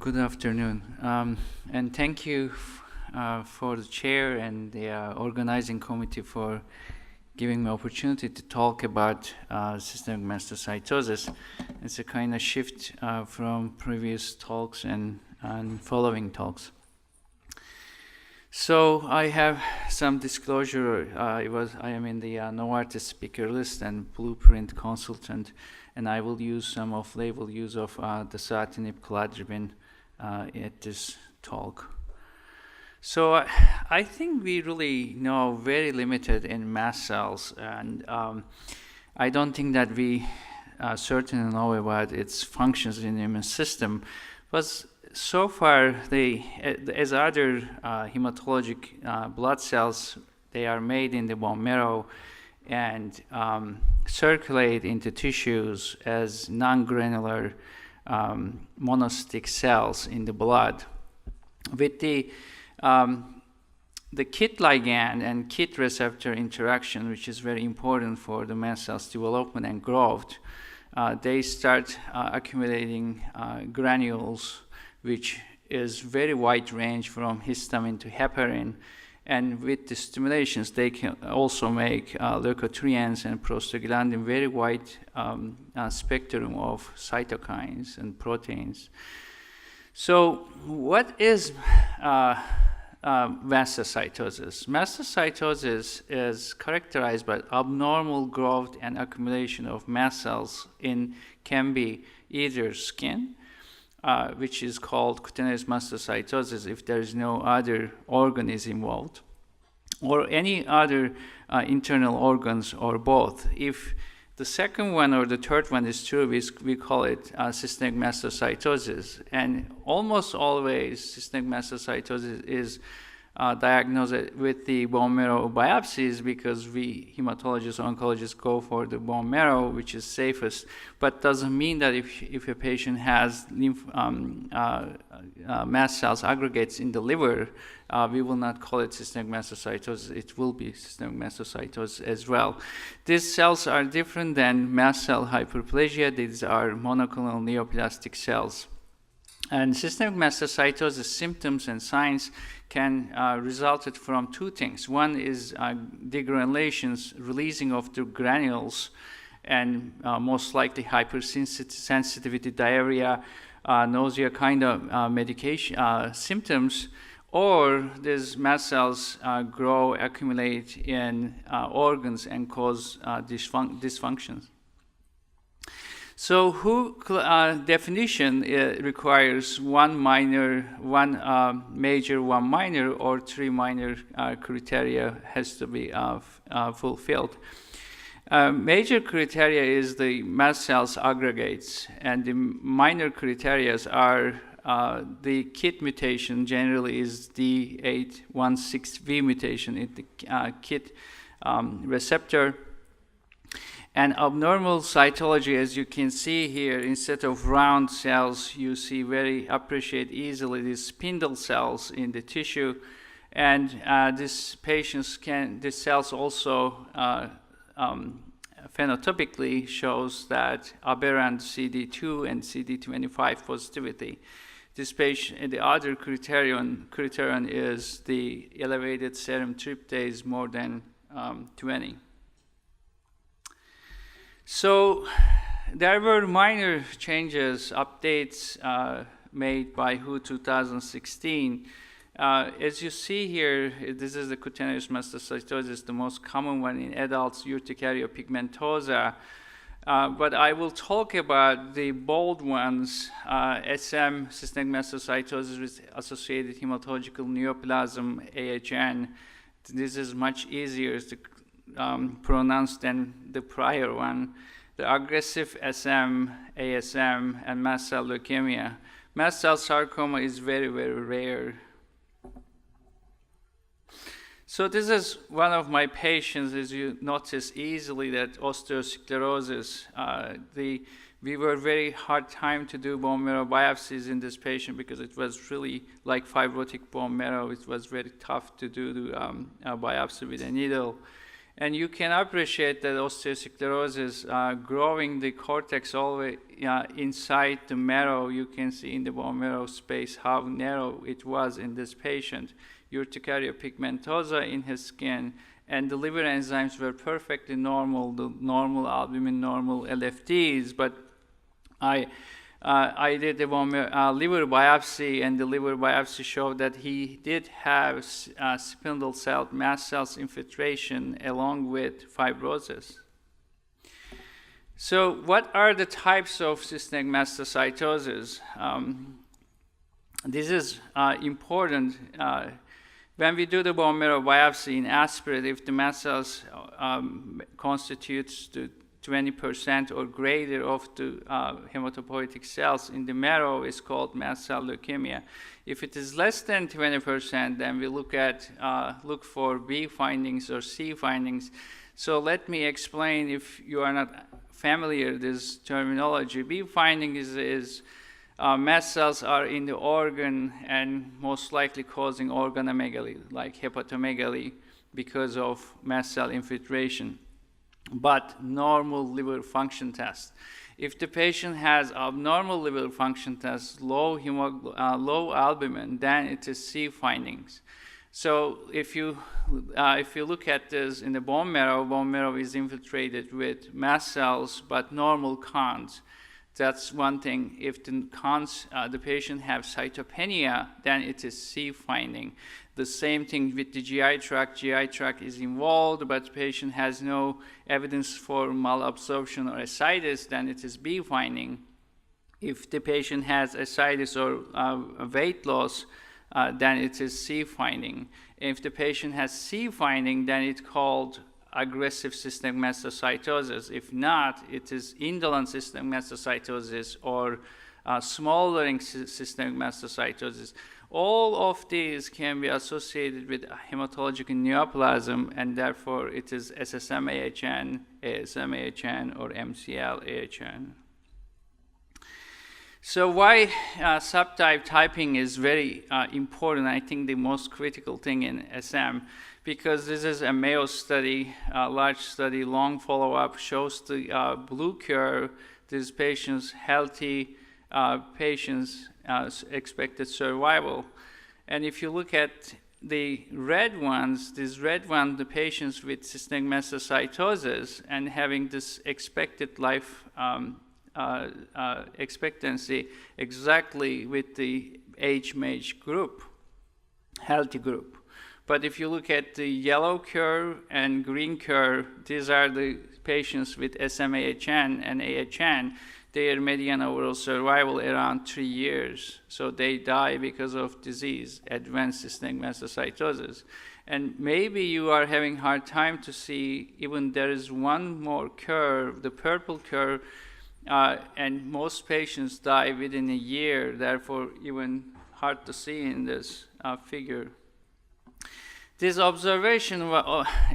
good afternoon, and thank you for the chair and the organizing committee for giving me opportunity to talk about systemic mastocytosis. It's a kind of shift from previous talks and following talks. So I have some disclosure. I am in the Novartis speaker list and blueprint consultant, and I will use some off-label use of the dasatinib cladribine at this talk. So I think we really know very limited in mast cells, and I don't think that we certainly know about its functions in the immune system. But so far, as other hematologic blood cells, they are made in the bone marrow and circulate into tissues as non-granular monocytic cells in the blood. With the KIT ligand and KIT receptor interaction, which is very important for the mast cells development and growth, they start accumulating granules, which is very wide range from histamine to heparin. And with the stimulations, they can also make leukotrienes and prostaglandin, very wide spectrum of cytokines and proteins. So what is mastocytosis? Mastocytosis is characterized by abnormal growth and accumulation of mast cells can be either skin, which is called cutaneous mastocytosis if there is no other organ is involved, or any other internal organs, or both. If the second one or the third one is true, we call it systemic mastocytosis. And almost always systemic mastocytosis is diagnosed with the bone marrow biopsies, because we hematologists, oncologists go for the bone marrow, which is safest. But doesn't mean that if a patient has mast cells aggregates in the liver, we will not call it systemic mastocytosis. It will be systemic mastocytosis as well. These cells are different than mast cell hyperplasia. These are monoclonal neoplastic cells. And systemic mastocytosis symptoms and signs can result from two things. One is degranulations, releasing of the granules, and most likely hypersensitivity, diarrhea, nausea kind of medication symptoms, or these mast cells grow, accumulate in organs and cause dysfunctions. So definition requires one major, one minor, or three minor criteria has to be fulfilled. Major criteria is the mast cells aggregates, and the minor criteria are the KIT mutation, generally is D816V mutation in the KIT receptor. And abnormal cytology, as you can see here, instead of round cells, you see appreciate easily these spindle cells in the tissue. And these cells also phenotypically shows that aberrant CD2 and CD25 positivity. This patient, the other criterion is the elevated serum tryptase more than 20. So there were minor changes, updates made by WHO 2016. As you see here, this is the cutaneous mastocytosis, the most common one in adults, urticaria pigmentosa. But I will talk about the bold ones, SM, systemic mastocytosis with associated hematological neoplasm, AHN. This is much easier to pronounce than the prior one. The aggressive SM, ASM, and mast cell leukemia. Mast cell sarcoma is very, very rare. So this is one of my patients. As you notice easily that osteosclerosis, we were very hard time to do bone marrow biopsies in this patient because it was really like fibrotic bone marrow. It was very tough to do the biopsy with a needle. And you can appreciate that osteosclerosis growing the cortex all the way inside the marrow. You can see in the bone marrow space how narrow it was in this patient. Urticaria pigmentosa in his skin, and the liver enzymes were perfectly normal, the normal albumin, normal LFTs, but I did the liver biopsy, and the liver biopsy showed that he did have spindle cell mast cells infiltration along with fibrosis. So what are the types of systemic mastocytosis? This is important. When we do the bone marrow biopsy in aspirate, if the mast cells constitutes the 20% or greater of the hematopoietic cells in the marrow, is called mast cell leukemia. If it is less than 20%, then we look for B findings or C findings. So let me explain, if you are not familiar with this terminology. B finding is mast cells are in the organ and most likely causing organomegaly, like hepatomegaly, because of mast cell infiltration, but normal liver function test. If the patient has abnormal liver function test, low albumin, then it is C findings. So if you look at this in the bone marrow is infiltrated with mast cells but normal counts. That's one thing. If the patient has cytopenia, then it is C finding. The same thing with the GI tract. GI tract is involved, but the patient has no evidence for malabsorption or ascites, then it is B finding. If the patient has ascites or weight loss, then it is C finding. If the patient has C finding, then it's called aggressive systemic mastocytosis. If not, it is indolent systemic mastocytosis or smoldering systemic mastocytosis. All of these can be associated with hematologic neoplasm, and therefore it is SSM-AHN, ASM-AHN, or MCL-AHN. So why subtype typing is very important, I think the most critical thing in SM, because this is a Mayo study, a large study, long follow-up, shows the blue curve, these patients, healthy patients, expected survival. And if you look at the red ones, the patients with systemic mastocytosis and having this expected life expectancy exactly with the age-matched group, healthy group. But if you look at the yellow curve and green curve, these are the patients with SM-AHN and AHN. Their median overall survival around 3 years. So they die because of disease, advanced systemic mastocytosis. And maybe you are having hard time to see, even there is one more curve, the purple curve, and most patients die within a year, therefore even hard to see in this figure. This observation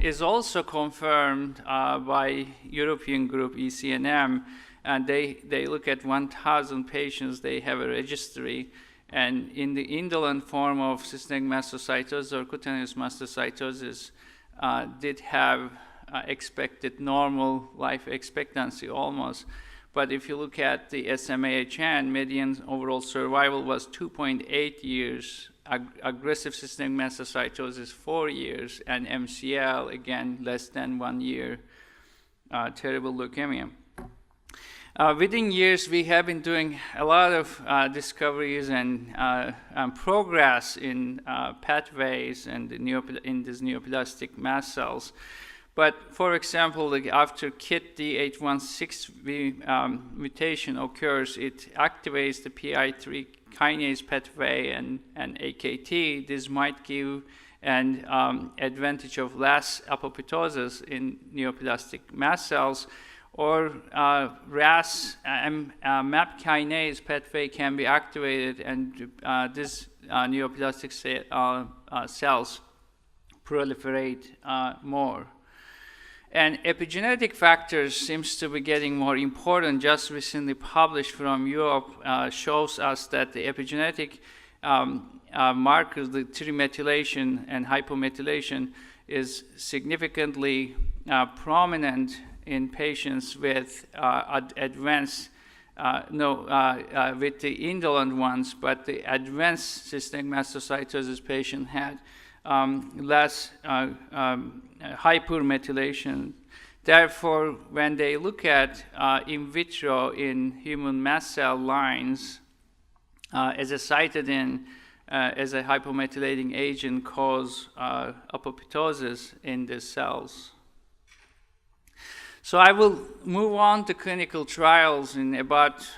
is also confirmed by European group ECNM, and they look at 1,000 patients, they have a registry, and in the indolent form of systemic mastocytosis or cutaneous mastocytosis did have expected normal life expectancy almost. But if you look at the SM-AHN, median overall survival was 2.8 years, aggressive systemic mastocytosis 4 years, and MCL, again, less than 1 year, terrible leukemia. Within years, we have been doing a lot of discoveries and progress in pathways and in these neoplastic mast cells. But for example, after KIT D816V mutation occurs, it activates the PI3 kinase pathway and AKT. This might give an advantage of less apoptosis in neoplastic mast cells, or RAS MAP kinase pathway can be activated, and this neoplastic cells proliferate more. And epigenetic factors seems to be getting more important. Just recently published from Europe shows us that the epigenetic markers, the trimethylation and hypomethylation, is significantly prominent in patients with advanced, with the indolent ones, but the advanced systemic mastocytosis patient had less hypermethylation. Therefore, when they look at in vitro in human mast cell lines, azacitidine as a hypomethylating agent cause apoptosis in the cells. So I will move on to clinical trials. In about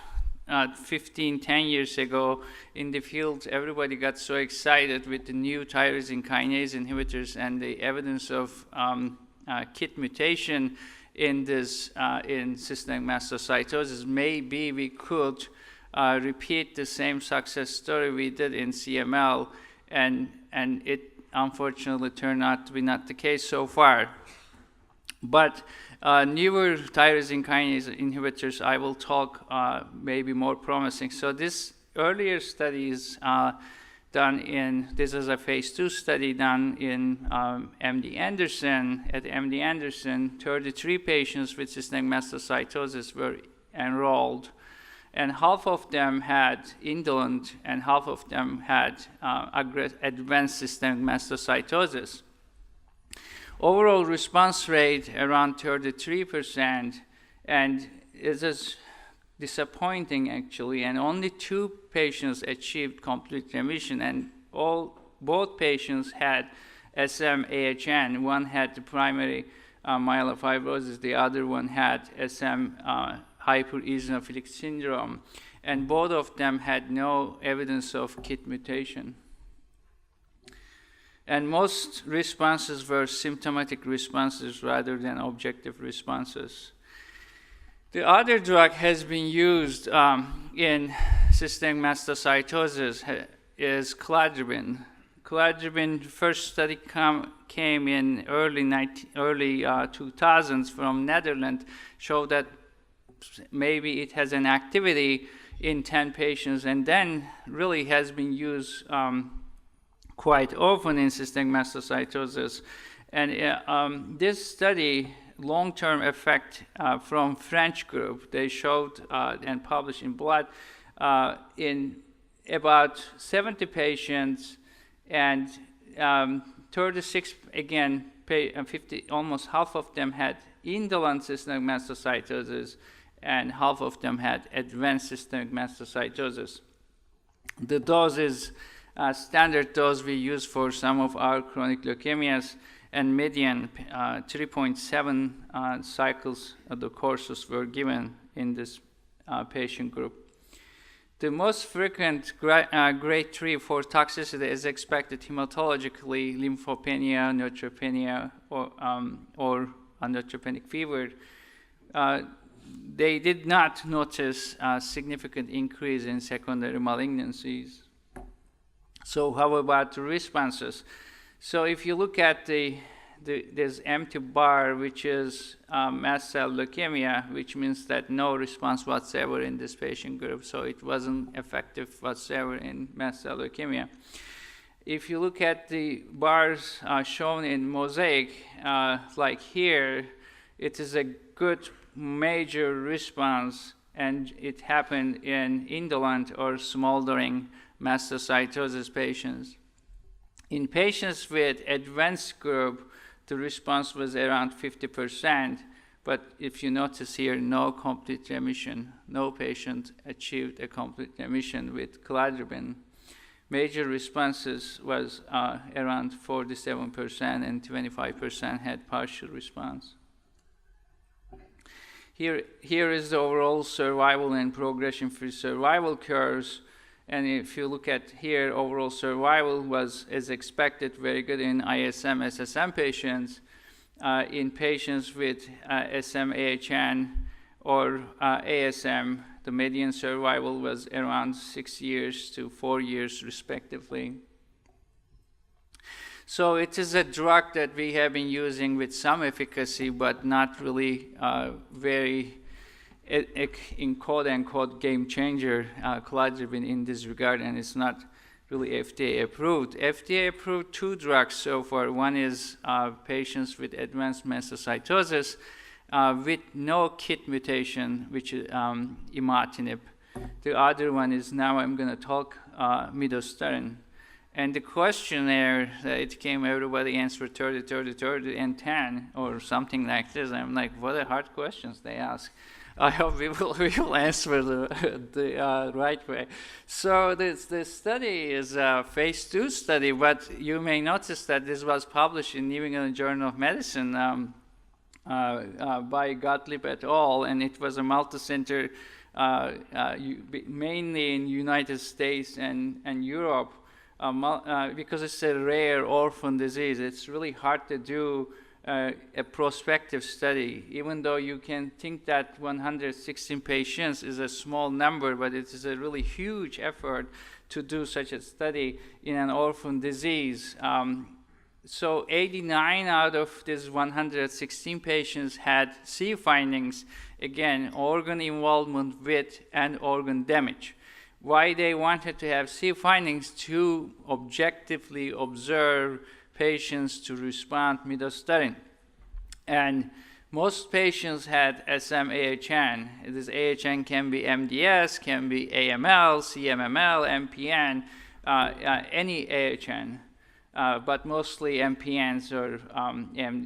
10 years ago in the field, everybody got so excited with the new tyrosine kinase inhibitors and the evidence of KIT mutation in this in systemic mastocytosis. Maybe we could repeat the same success story we did in CML, and it unfortunately turned out to be not the case so far. But newer tyrosine kinase inhibitors, I will talk, may be more promising. So this earlier studies done in, this is a phase 2 study done in MD Anderson. At MD Anderson, 33 patients with systemic mastocytosis were enrolled, and half of them had indolent and half of them had advanced systemic mastocytosis. Overall response rate around 33%, and it is disappointing actually, and only 2 patients achieved complete remission, and both patients had SM-AHN. One had the primary myelofibrosis, the other one had SM hypereosinophilic syndrome, and both of them had no evidence of KIT mutation. And most responses were symptomatic responses rather than objective responses. The other drug has been used in systemic mastocytosis is cladribine. Cladribine first study came in early 2000s from Netherlands, showed that maybe it has an activity in 10 patients, and then really has been used quite often in systemic mastocytosis. And this study, long-term effect from French group, they showed and published in Blood in about 70 patients, and 36, again, 50, almost half of them had indolent systemic mastocytosis, and half of them had advanced systemic mastocytosis. The dose is standard dose we use for some of our chronic leukemias, and median 3.7 cycles of the courses were given in this patient group. The most frequent grade 3 for toxicity is expected hematologically, lymphopenia, neutropenia, or neutropenic fever. They did not notice a significant increase in secondary malignancies. So how about the responses? So if you look at this empty bar, which is mast cell leukemia, which means that no response whatsoever in this patient group, so it wasn't effective whatsoever in mast cell leukemia. If you look at the bars shown in mosaic, like here, it is a good major response, and it happened in indolent or smoldering mastocytosis patients. In patients with advanced group, the response was around 50%, but if you notice here, no complete remission. No patient achieved a complete remission with cladribine. Major responses was around 47%, and 25% had partial response. Here is the overall survival and progression-free survival curves. And if you look at here, overall survival was, as expected, very good in ISM, SSM patients. In patients with SM-AHN or ASM, the median survival was around 6 years to 4 years, respectively. So it is a drug that we have been using with some efficacy, but not really very, in quote-unquote, game changer, cladribine in this regard, and it's not really FDA approved. FDA approved 2 drugs so far. One is patients with advanced mastocytosis with no KIT mutation, which is imatinib. The other one is, now I'm going to talk, midostaurin. And the questionnaire that it came, everybody answered 30, 30, 30, and 10, or something like this. I'm like, what are hard questions they ask? I hope we will answer the right way. So this study is a phase 2 study, but you may notice that this was published in New England Journal of Medicine by Gottlieb et al., and it was a multicenter, mainly in United States and Europe, because it's a rare orphan disease. It's really hard to do a prospective study, even though you can think that 116 patients is a small number, but it is a really huge effort to do such a study in an orphan disease. So 89 out of these 116 patients had C findings, again, organ involvement with and organ damage. Why they wanted to have C findings? To objectively observe patients to respond to midostaurin. And most patients had SM-AHN. This AHN can be MDS, can be AML, CMML, MPN, any AHN, but mostly MPNs or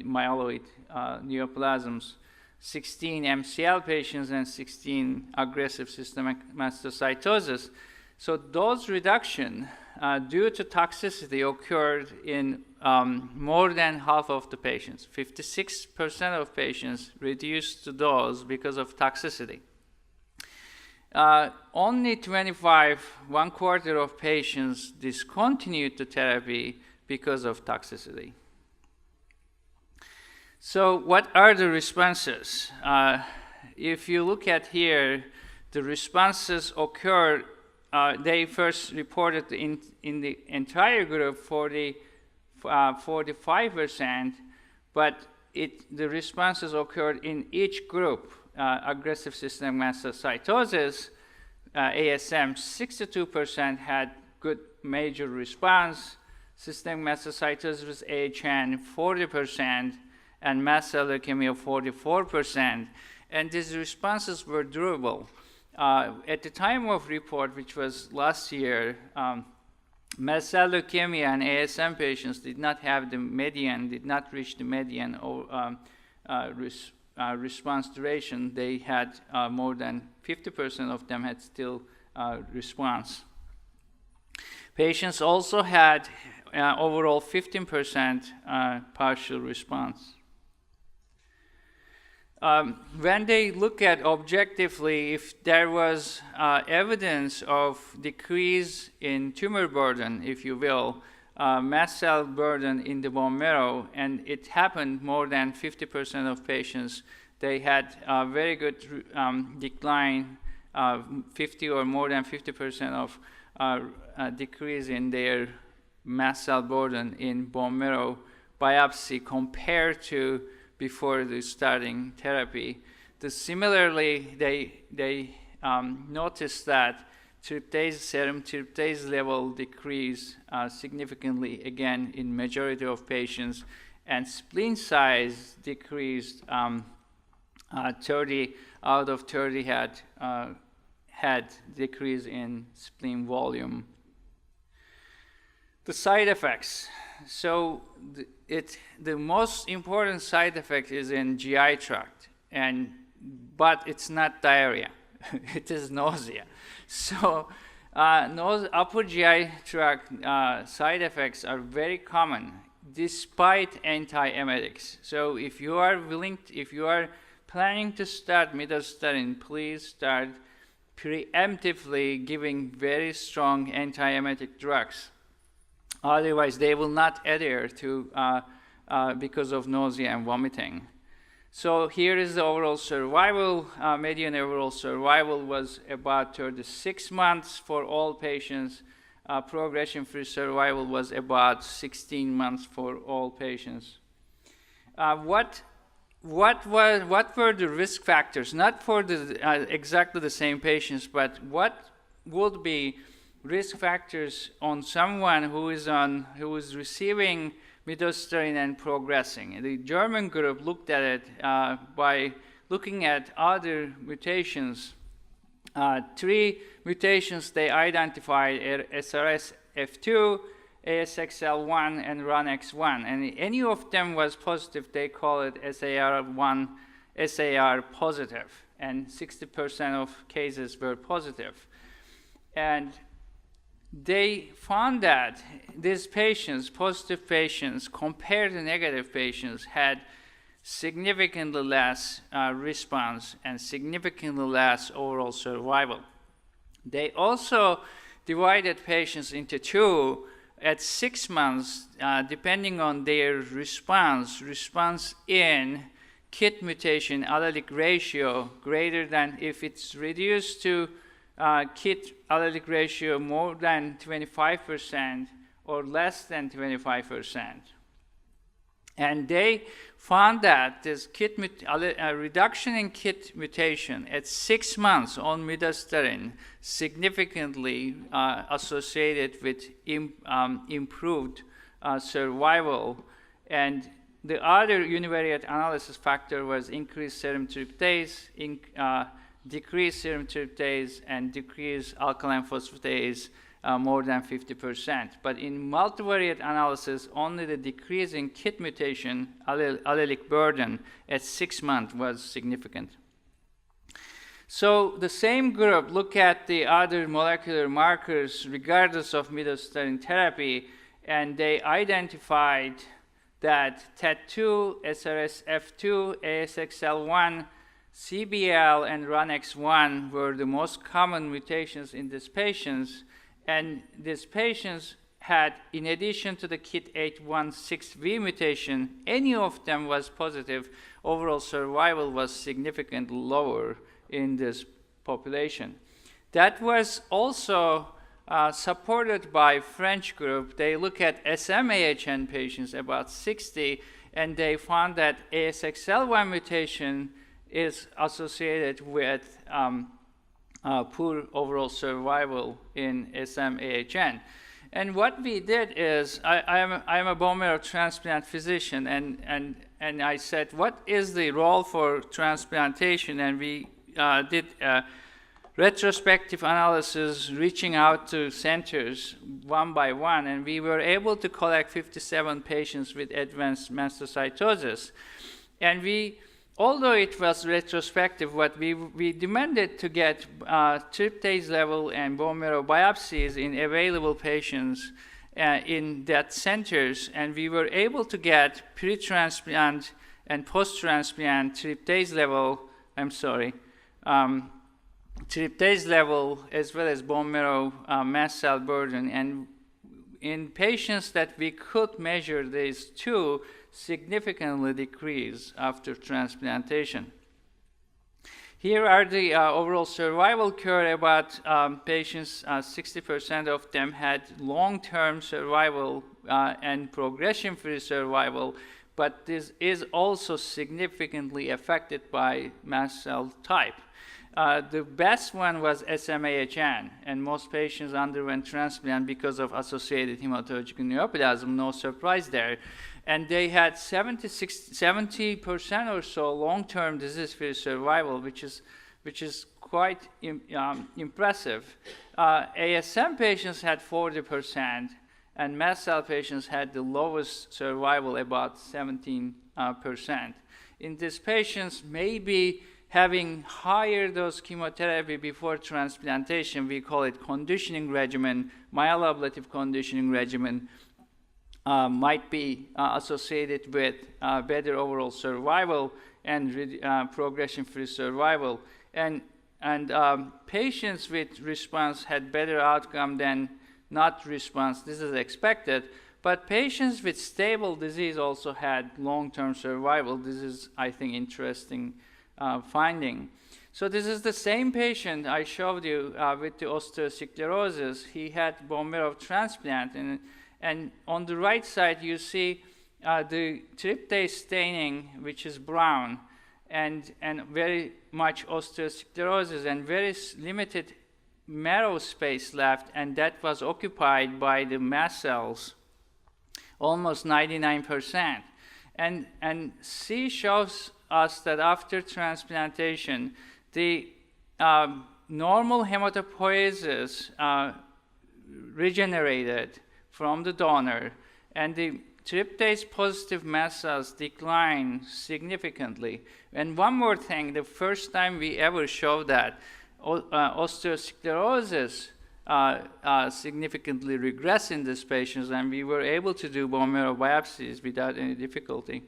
myeloid neoplasms. 16 MCL patients and 16 aggressive systemic mastocytosis. So dose reduction due to toxicity occurred in more than half of the patients. 56% of patients reduced the dose because of toxicity. Only 25, 1/4 of patients discontinued the therapy because of toxicity. So what are the responses? If you look at here, the responses occurred, they first reported in the entire group 45%, but the responses occurred in each group. Aggressive systemic mastocytosis, ASM, 62% had good major response. Systemic mastocytosis with AHN, 40%. And mast cell leukemia, 44%. And these responses were durable. At the time of report, which was last year, mast cell leukemia and ASM patients did not have the median, did not reach the median or response duration. They had more than 50% of them had still response. Patients also had overall 15% partial response. When they look at objectively, if there was evidence of decrease in tumor burden, if you will, mast cell burden in the bone marrow, and it happened more than 50% of patients, they had a very good decline, 50 or more than 50% of decrease in their mast cell burden in bone marrow biopsy compared to before the starting therapy. Similarly, they noticed that serum tryptase level decreased significantly again in majority of patients, and spleen size decreased. 30 out of 30 had decrease in spleen volume. The side effects. So the most important side effect is in GI tract, but it's not diarrhea. It is nausea. So upper GI tract side effects are very common despite anti-emetics. So if you are planning to start midostaurin, please start preemptively giving very strong anti-emetic drugs. Otherwise, they will not adhere to because of nausea and vomiting. So here is the overall survival. Median overall survival was about 36 months for all patients. Progression-free survival was about 16 months for all patients. What were the risk factors? Not for exactly the same patients, but what would be risk factors on someone who is receiving midostaurin and progressing. The German group looked at it by looking at other mutations. 3 mutations they identified are SRSF2, ASXL1, and RUNX1. And any of them was positive, they call it SAR1, SAR positive. And 60% of cases were positive. And they found that these patients, positive patients, compared to negative patients, had significantly less response and significantly less overall survival. They also divided patients into 2 at 6 months, depending on their response in KIT mutation allelic ratio greater than, if it's reduced to KIT allelic ratio more than 25% or less than 25%. And they found that this reduction in KIT mutation at 6 months on midostaurin significantly associated with improved survival. And the other univariate analysis factor was increased serum tryptase, decreased serum tryptase, and decreased alkaline phosphatase more than 50%. But in multivariate analysis, only the decrease in KIT mutation allelic burden at 6 months was significant. So the same group looked at the other molecular markers regardless of midostaurin therapy, and they identified that TET2, SRSF2, ASXL1, CBL, and RUNX1 were the most common mutations in these patients. And these patients had, in addition to the KIT 816V mutation, any of them was positive, overall survival was significantly lower in this population. That was also supported by French group. They look at SM-AHN patients, about 60, and they found that ASXL1 mutation is associated with poor overall survival in SM-AHN. And what we did is, I'm a bone marrow transplant physician, and I said, what is the role for transplantation? And we did a retrospective analysis, reaching out to centers one by one, and we were able to collect 57 patients with advanced mastocytosis. And although it was retrospective, what we demanded to get tryptase level and bone marrow biopsies in available patients in that centers, and we were able to get pre-transplant and post-transplant tryptase level, tryptase level as well as bone marrow mast cell burden. And in patients that we could measure these two, significantly decrease after transplantation. Here are the overall survival curve about patients. 60% of them had long-term survival and progression-free survival, but this is also significantly affected by mast cell type. The best one was SM-AHN, and most patients underwent transplant because of associated hematologic neoplasm, no surprise there. And they had 70% or so long-term disease-free survival, which is quite impressive. ASM patients had 40%, and mast cell patients had the lowest survival, about 17%. In these patients, maybe having higher dose chemotherapy before transplantation, we call it conditioning regimen, myeloablative conditioning regimen, might be associated with better overall survival and progression-free survival. And patients with response had better outcome than not response. This is expected. But patients with stable disease also had long-term survival. This is, I think, interesting finding. So this is the same patient I showed you with the osteosclerosis. He had bone marrow transplant, and on the right side you see the tryptase staining, which is brown, and very much osteosclerosis and very limited marrow space left, and that was occupied by the mast cells, almost 99%. And C shows us that after transplantation, the normal hematopoiesis regenerated from the donor, and the tryptase positive mast cells decline significantly. And one more thing, the first time we ever showed that osteosclerosis significantly regressed in these patients, and we were able to do bone marrow biopsies without any difficulty.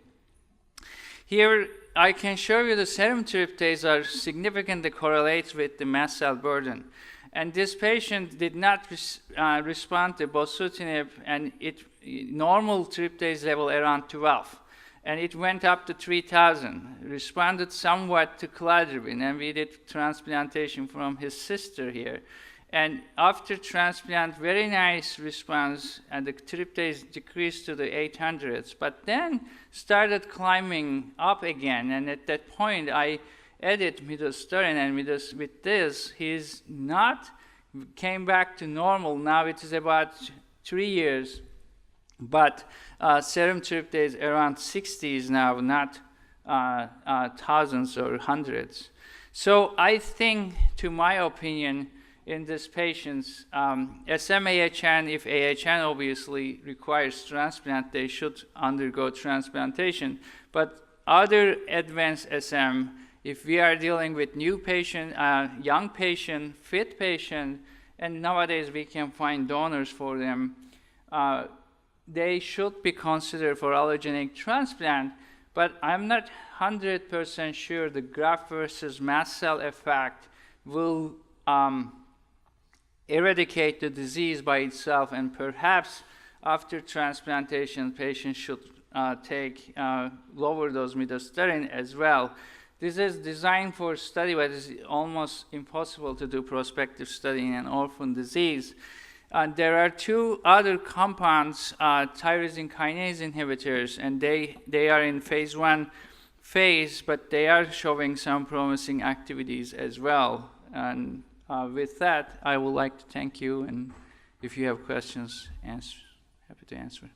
Here I can show you the serum tryptase are significantly correlates with the mast cell burden. And this patient did not respond to bosutinib, and normal tryptase level around 12. And it went up to 3,000, responded somewhat to cladribine, and we did transplantation from his sister here. And after transplant, very nice response, and the tryptase decreased to the 800s, but then started climbing up again. And at that point, I added midostaurin, and with this, he's not came back to normal. Now it is about 3 years, but serum tryptase around 60s now, not thousands or hundreds. So I think, to my opinion, in these patients, SM-AHN, if AHN obviously requires transplant, they should undergo transplantation. But other advanced SM, if we are dealing with new patient, young patient, fit patient, and nowadays we can find donors for them, they should be considered for allogeneic transplant. But I'm not 100% sure the graft versus mast cell effect will eradicate the disease by itself, and perhaps after transplantation, patients should lower dose midostaurin as well. This is designed for study, but it's almost impossible to do prospective study in an orphan disease. There are two other compounds, tyrosine kinase inhibitors, and they are in phase 1 phase, but they are showing some promising activities as well. And with that, I would like to thank you, and if you have questions, happy to answer.